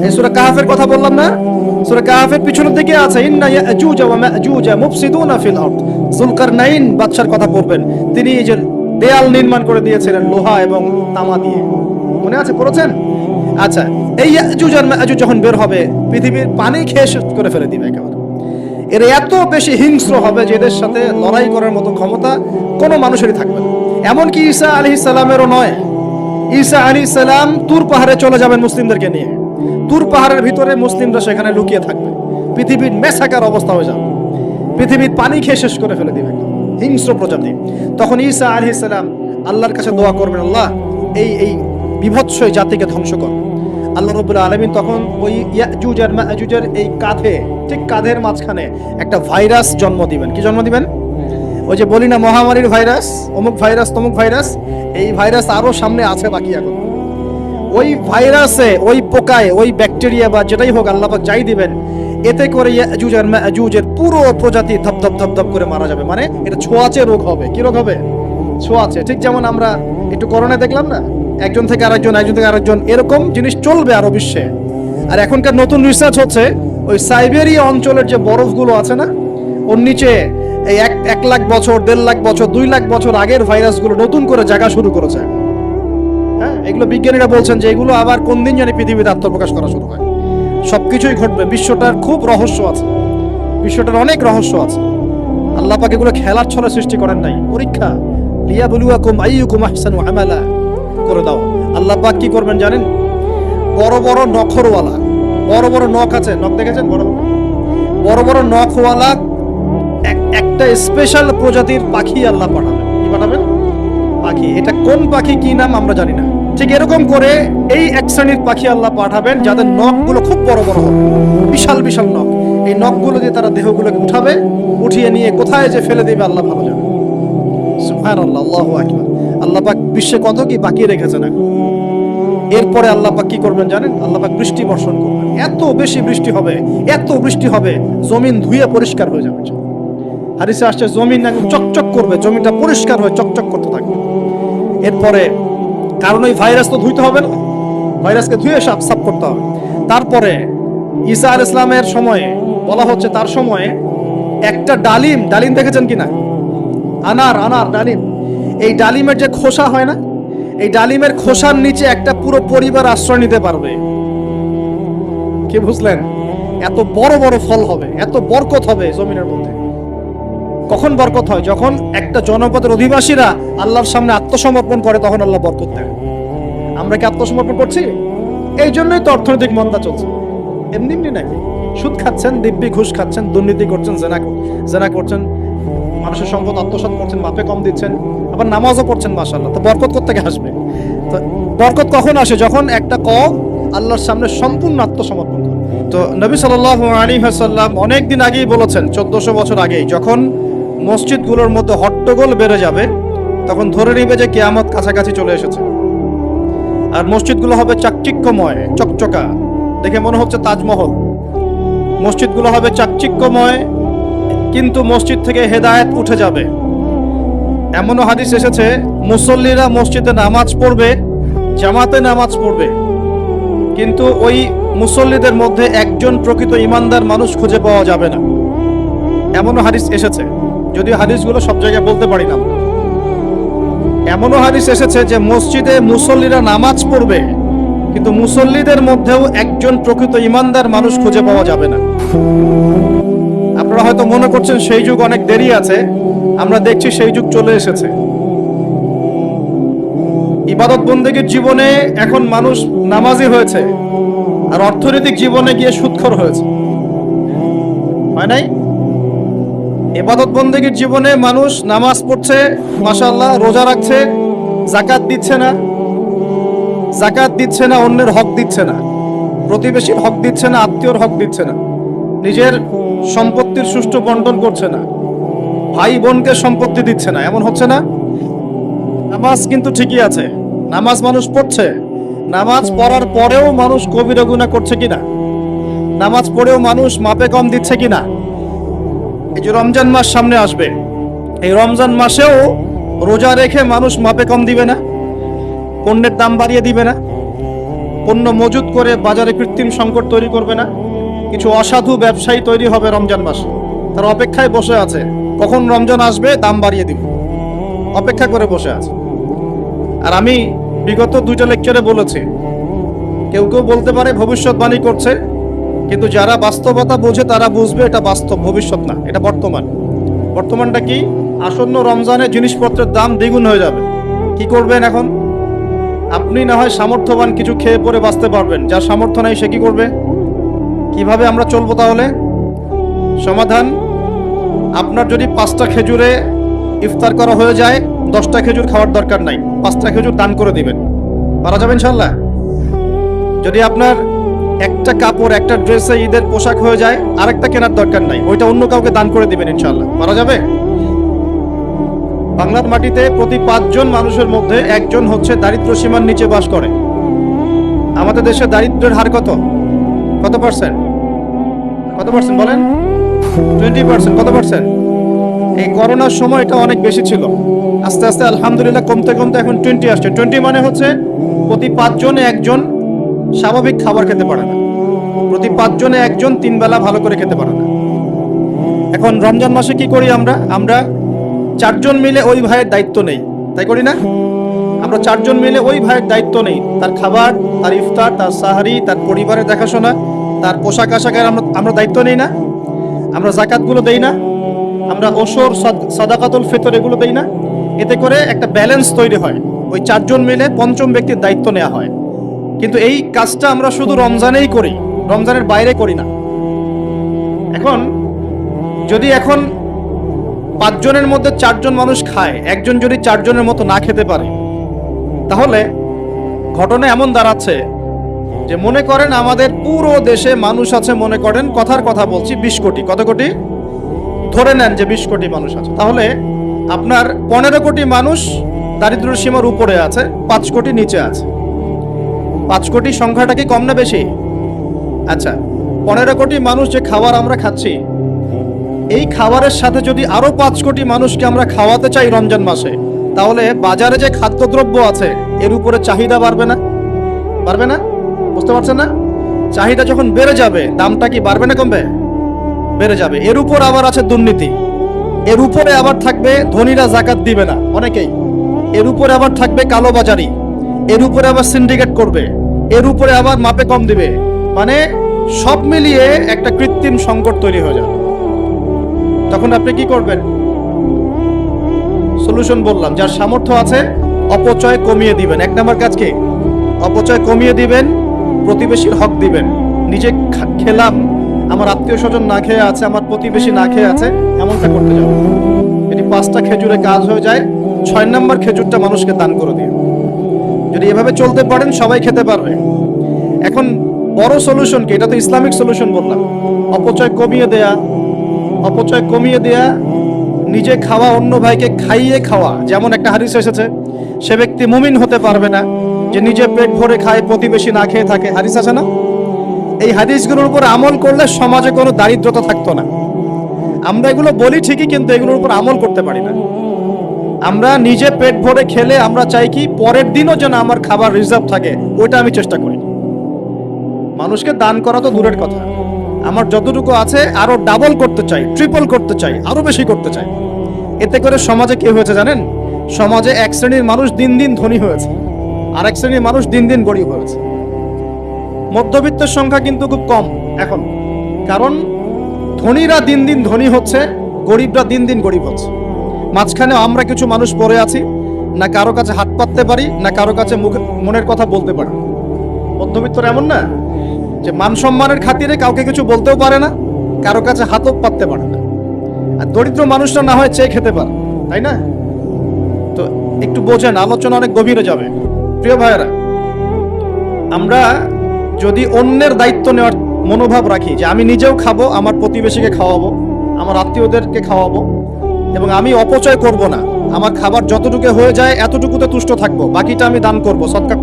এই সূরা কাহফের কথা বললাম না, সূরা কাহফের পিছনের দিকে আছে ইন্না ইয়াজুজ ওয়া মাজুজ মুফসিদুনা ফিল আরদ। যুলকারনাইন বাদশার কথা পড়বেন, তিনি এই যে দেয়াল নির্মাণ করে দিয়েছিলেন লোহা এবং তামা দিয়ে, মনে আছে পড়েছেন? আচ্ছা, এই ইয়াজুজ আর মাজুজ যখন বের হবে পৃথিবীর পানি খেয়ে শেষ করে ফেলে দিবে একেবারে। এরা এত বেশি হিংস্র হবে যে এদের সাথে লড়াই করার মতো ক্ষমতা কোনো মানুষেরই থাকবে না। এমনকি ঈসা আলাইহিস সালামেরও নয়। ঈসা আলাইহিস সালাম তুর পাহাড়ে চলে যাবেন মুসলিমদেরকে নিয়ে, তুর পাহাড়ের ভিতরে মুসলিমরা সেখানে লুকিয়ে থাকবে, পৃথিবীর মেসাকার অবস্থা হয়ে যাবে, পৃথিবীর পানি খেয়ে শেষ করে ফেলে দিবে হিংস্র প্রজাতি। তখন ঈসা আলাইহিস সালাম আল্লাহর কাছে দোয়া করবেন, আল্লাহ এই বিভৎস জাতিকে ধ্বংস কর। আল্লাহ রাব্বুল আলামিন তখন ওই ইয়াজুজ আর মাজুজের এই কাঁধে, ঠিক কাঁধের মাঝখানে একটা ভাইরাস জন্ম দিবেন। কি জন্ম দিবেন? ওই যে বলি না মহামারীর ভাইরাস, অমুক ভাইরাস তমুক ভাইরাস, এই ভাইরাস আরো সামনে আছে বাকি এখন। ওই ভাইরাসে, ওই পোকায়, ওই ব্যাকটেরিয়া বা যেটাই হোক আল্লাহ পাক যাই দিবেন, এতে করে ইয়াজুজ আর মাজুজের পুরো প্রজাতি ধপ ধপ ধপ ধপ করে মারা যাবে। মানে এটা ছোঁয়াচে রোগ হবে। কি রোগ হবে? ছোঁয়াচে। ঠিক যেমন আমরা একটু করোনা দেখলাম না, একজন থেকে আরেকজন, একজন থেকে আরেকজন, এরকম জিনিস চলবে আরো বিশ্বে। আর এখনকার নতুন রিসার্চ হচ্ছে ওই সাইবেরিয়া অঞ্চলের যে বরফগুলো আছে না, ওর নিচে এই 1 লাখ বছর, 1.5 লাখ বছর, 2 লাখ বছর আগের ভাইরাসগুলো নতুন করে জায়গা শুরু করেছে। হ্যাঁ, এগুলো বিজ্ঞানীরা বলছেন যে এগুলো আবার কোন দিন জানি পৃথিবীতে আত্মপ্রকাশ করা শুরু হয়। সবকিছুই ঘটবে। বিশ্বটার খুব রহস্য আছে, বিশ্বটার অনেক রহস্য আছে। আল্লাহ পাক এগুলো খেলার ছলে সৃষ্টি করেন নাই, পরীক্ষা। লিয়াবলুয়াকুম আইয়ুকুম আহসানু আমালা করে দাও। আল্লাহ পাক কি করবেন জানেন? বড় বড় নখরওয়ালা, বড় বড় নখ আছে, নখ দেখেছেন? বড় বড় নখওয়ালা একটা স্পেশাল প্রজাতির পাখি আল্লাহ পাঠাবেন। কি পাঠাবেন? পাখি। এটা কোন পাখি, কি নাম আমরা জানি না। ঠিক এরকম করে এই এক শ্রেণীর পাখি আল্লাহ পাঠাবেন যাদের নখগুলো খুব বড় বড় হবে, বিশাল বিশাল নখ। এই নখগুলো দিয়ে তারা দেহগুলোকে উঠাবে, উঠিয়ে নিয়ে কোথায় যে ফেলে দেবে আল্লাহ ভালো জানে। সুবহানাল্লাহ, আল্লাহু আকবার। আল্লাহ পাক বিশ্বে কত কি বাকি রেখেছেন এখন। এরপরে আল্লাহ পাক কি করবেন জানেন? আল্লাহ পাক বৃষ্টি বর্ষণ করবেন। এত বেশি বৃষ্টি হবে, এত বৃষ্টি হবে, জমিন ধুয়ে পরিষ্কার হয়ে যাবে। হাদিসে আসছে জমিন চকচক করবে, জমিটা পরিষ্কার হয়ে চকচক করতে থাকবে। এরপরে কারণ ওই ভাইরাস তো ধুইতে হবে না, ভাইরাসকে ধুয়ে সাফ করতে হবে। তারপরে ঈসা আলাইহিস সালামের সময়ে বলা হচ্ছে, তার সময়ে একটা ডালিম, ডালিম দেখেছেন কিনা? আনার ডালিম। এই ডালিমের যে খোসা হয় না, এই ডালিমের খোসার নিচে একটা পুরো পরিবার আশ্রয় নিতে পারবে। কি বুঝলেন? এত বড় বড় ফল হবে, এত বরকত হবে জমিনের মধ্যে। কখন বরকত হয়? যখন একটা জনপদের অধিবাসীরা আল্লাহর সামনে আত্মসমর্পণ করে, তখন আল্লাহ বরকত দেয়। আমরা কি আত্মসমর্পণ করছি? এই জন্যই তো অর্থনৈতিক মন্দা চলছে। এমনি নাকি? সুদ খাচ্ছেন, দিব্যি ঘুষ খাচ্ছেন, দুর্নীতি করছেন, জেনা করছেন, মানুষের সম্পদ আত্মসাৎ করছেন, মাপে কম দিচ্ছেন, আবার নামাজও পড়ছেন। মাশাআল্লাহ। তো বরকত কোত্থেকে আসবে? তো বরকত কখন আসে? যখন একটা কওম আল্লাহর সামনে সম্পূর্ণ আত্মসমর্পণ করে। তো নবী সাল্লাল্লাহু আলাইহি ওয়াসাল্লাম অনেক দিন আগেই বলেছেন, 1400 বছর আগেই, যখন মসজিদগুলোর মধ্যে হট্টগোল বেড়ে যাবে তখন ধরে নিবে যে কিয়ামত কাছাকাছি চলে এসেছে। আর মসজিদগুলো হবে চাকচিক্যময়, চকচকা, দেখে মনে হচ্ছে তাজমহল। মসজিদগুলো হবে চাকচিক্যময়, কিন্তু মসজিদ থেকে হেদায়েত উঠে যাবে। এমনও হাদিস এসেছে, মুসল্লিরা মসজিদে নামাজ পড়বে, জামাতে নামাজ পড়বে, কিন্তু ওই মুসল্লিদের মধ্যে একজন প্রকৃত ইমানদার মানুষ খুঁজে পাওয়া যাবে না। এমনও হাদিস এসেছে, যদিও হাদিসগুলো সব জায়গায় বলতে পারি না। এমনও হাদিস এসেছে যে মসজিদে মুসল্লিরা নামাজ পড়বে, কিন্তু মুসল্লিদের মধ্যেও একজন প্রকৃত ইমানদার মানুষ খুঁজে পাওয়া যাবে না। আপনারা হয়তো মনে করছেন সেই যুগ অনেক দেরি আছে, আমরা দেখছি সেই যুগ চলে এসেছে। ইবাদত বন্দেগীর জীবনে এখন মানুষ নামাজি হয়েছে, আর অর্থনৈতিক জীবনে গিয়ে সুদখোর হয়েছে, হয় নাই? ইবাদত বন্দেগীর জীবনে মানুষ নামাজ পড়ছে, মাশাআল্লাহ, রোজা রাখছে, যাকাত দিচ্ছে না, অন্যের হক দিচ্ছে না, প্রতিবেশীর হক দিচ্ছে না, আত্মীয়র হক দিচ্ছে না, নিজের সম্পত্তির সুষ্ঠু বন্টন করছে না, ভাই বোনকে সম্পত্তি দিচ্ছে না। এমন হচ্ছে না? নামাজ কিন্তু ঠিকই আছে, নামাজ মানুষ পড়ছে, নামাজ পড়ার পরেও মানুষ কবিরা গুনাহ করছে কিনা, নামাজ পড়েও মানুষ মাপে কম দিচ্ছে কিনা। এই যে রমজান মাস সামনে আসবে, এই রমজান মাসেও রোজা রেখে মানুষ মাপে কম দিবে না, পণ্যের দাম বাড়িয়ে দিবে না, পণ্য মজুত করে বাজারে কৃত্রিম সংকট তৈরি করবে না? কিছু অসাধু ব্যবসায়ী তৈরি হবে রমজান মাসে, তারা অপেক্ষায় বসে আছে কখন রমজান আসবে দাম বাড়িয়ে দিব, অপেক্ষা করে বসে আছে। আর আমি বিগত 2টা লেকচারে বলেছি, কেউ কেউ বলতে পারে ভবিষ্যৎবাণী করছে, কিন্তু যারা বাস্তবতা বোঝে তারা বুঝবে এটা বাস্তব, ভবিষ্যৎ না, এটা বর্তমান। বর্তমানটা কি? আসন্ন রমজানে জিনিসপত্রের দাম দ্বিগুণ হয়ে যাবে। কি করবেন এখন? আপনি না হয় সামর্থ্যবান কিছু খেয়ে পরে বাঁচতে পারবেন, যার সামর্থ্য নাই সে কি করবে? কিভাবে আমরা চলবো তাহলে? সমাধান, আপনার যদি 5টা খেজুরে ইফতার করা হয়ে যায়, 10টা খেজুর খাওয়ার দরকার নাই, 5টা খেজুর দান করে দিবেন। পারা যাবে ইনশাল্লাহ? যদি আপনার একটা কাপড়, একটা ড্রেসে ঈদের পোশাক হয়ে যায়, আরেকটা কেনার দরকার নাই, ওইটা অন্য কাউকে দান করে দিবেন ইনশাল্লাহ। পারা যাবে? বাংলার মাটিতে প্রতি 5 জন মানুষের মধ্যে 1 জন হচ্ছে দারিদ্র সীমার নিচে বাস করে। আমাদের দেশে দারিদ্র্যের হার কত? কত পার্সেন্ট? কত পার্সেন্ট বলেন? 20%। কত পার্সেন্ট? এই করোনার সময় এটা অনেক বেশি ছিল, আস্তে আস্তে আলহামদুলিল্লাহ কমতে কমতে এখন 20 আসছে। 20 মানে হচ্ছে প্রতি 5 জনে 1 জন স্বাভাবিক খাবার খেতে পারে না, প্রতি 5 জনে 1 জন 3 বেলা ভালো করে খেতে পারে না। এখন রমজান মাসে কি করি আমরা? আমরা 4 জন মিলে ওই ভাইয়ের দায়িত্ব নেই, তাই করি না? আমরা 4 জন মিলে ওই ভাইয়ের দায়িত্ব নেই, তার খাবার, তার ইফতার, তার সাহারি, তার পরিবারের দেখাশোনা, তার পোশাক আশাকের আমরা দায়িত্ব নেই না? আমরা যাকাতগুলো দেই না? আমরা ওসর, সাদাকাতুল ফিতর এগুলো দেই না? এতে করে একটা ব্যালেন্স তৈরি হয়, ওই 4 জন মিলে 5ম ব্যক্তির দায়িত্ব নেওয়া হয়। কিন্তু এই কাজটা আমরা শুধু রমজানেই করি, রমজানের বাইরে করি না। এখন যদি 5 জনের মধ্যে 4 জন মানুষ খায়, 1 জন যদি 4 জনের মতো না খেতে পারে, তাহলে ঘটনা এমন দাঁড়াচ্ছে যে মনে করেন আমাদের পুরো দেশে মানুষ আছে, মনে করেন কথার কথা বলছি 20 কোটি। কত কোটি? ধরে নেন যে 20 কোটি মানুষ আছে, তাহলে আপনার 15 কোটি মানুষ দারিদ্র সীমার উপরে আছে, 5 কোটি নিচে আছে। 5 কোটি সংখ্যাটা কি কম না বেশি? আচ্ছা, 15 কোটি মানুষ যে খাবার আমরা খাচ্ছি, এই খাবারের সাথে যদি আরো 5 কোটি মানুষকে আমরা খাওয়াতে চাই রমজান মাসে, তাহলে বাজারে যে খাদ্যদ্রব্য আছে এর উপরে চাহিদা বাড়বে না? বাড়বে না? বুঝতে পারছেন না? চাহিদা যখন বেড়ে যাবে, দামটা কি বাড়বে না কমবে? বেড়ে যাবে। এর উপর আবার আছে দুর্নীতি, এর উপরে আবার থাকবে ধনীরা যাকাত দিবে না অনেকেই, এর উপরে আবার থাকবে কালোবাজারি, এর উপরে আবার সিন্ডিকেট করবে, এর উপরে আবার মাপে কম দিবে, মানে সব মিলিয়ে একটা কৃত্রিম সংকট তৈরি হয়ে যাবে। তখন আপনি কি করবেন? সলিউশন বললাম, যার সামর্থ্য আছে অপচয় কমিয়ে দিবেন। 1 নম্বর কাজ কি? অপচয় কমিয়ে দিবেন, প্রতিবেশীর হক দিবেন। নিজে খেলাম, আমার আত্মীয় স্বজন না খেয়ে আছে, আমার প্রতিবেশী না খেয়ে আছে, এমনটা করতে যাবে। এটি 5টা খেজুরে কাজ হয়ে যায়, 6 নম্বর খেজুরটা মানুষকে দান করে দিন। যদি এভাবে চলতে পারেন সবাই খেতে পারবে। এখন বড় সলিউশন কি? এটা তো ইসলামিক সলিউশন বললাম। অপচয় কমিয়ে দেয়া, অপচয় কমিয়ে দেয়া, নিজে খাওয়া, অন্য ভাইকে খাইয়ে খাওয়া। যেমন একটা হাদিস এসেছে, সে ব্যক্তি মুমিন হতে পারবে না যে নিজে পেট ভরে খায়, প্রতিবেশী না খেয়ে থাকে। হাদিস আছে না? এই হাদিসগুলোর উপর আমল করলে সমাজে কোনো দারিদ্রতা থাকতো না। আমরা এগুলো বলি ঠিকই, কিন্তু এগুলোর উপর আমল করতে পারি না। আমরা নিজে পেট ভরে খেলে আমরা চাই কি পরের দিনও যেন আমার খাবার রিজার্ভ থাকে, ওইটা আমি চেষ্টা করি। মানুষকে দান করা তো দূরের কথা, আমার যতটুকু আছে আরো ডাবল করতে চাই, ট্রিপল করতে চাই, আরো বেশি করতে চাই। এতে করে সমাজে কি হয়েছে জানেন? সমাজে 1 শ্রেণীর মানুষ দিন দিন ধনী হয়েছে, আর 1 শ্রেণীর মানুষ দিন দিন গরিব হয়েছে। মধ্যবিত্তের সংখ্যা কিন্তু খুব কম এখন, কারণ ধনীরা দিন দিন ধনী হচ্ছে, গরিবরা দিন দিন গরিব হচ্ছে। মাঝখানে আমরা কিছু মানুষ পড়ে আছি, না কারো কাছে হাত পাততে পারি, না কারো কাছে মনের কথা বলতে পারি। মধ্যবিত্তরা এমন না যে মান সম্মানের খাতিরে কাউকে কিছু বলতেও পারে না, কারো কাছে হাতও পাততে পারে না। আর দরিদ্র মানুষরা না হয় চেয়ে খেতে পারে, তাই না? তো একটু বোঝেন, আলোচনা অনেক গভীরে যাবে। প্রিয় ভাইয়েরা, আমরা যদি অন্যের দায়িত্ব নেওয়ার মনোভাব রাখি যে আমি নিজেও খাবো, আমার প্রতিবেশীকে খাওয়াবো, আমার আত্মীয়দেরকে খাওয়াবো, এবং আমি অপচয় করব না, আমার খাবার যতটুকু হয়ে যায় এতটুকুতে তুষ্ট থাকবো, বাকিটা আমি দান করবো, সদকা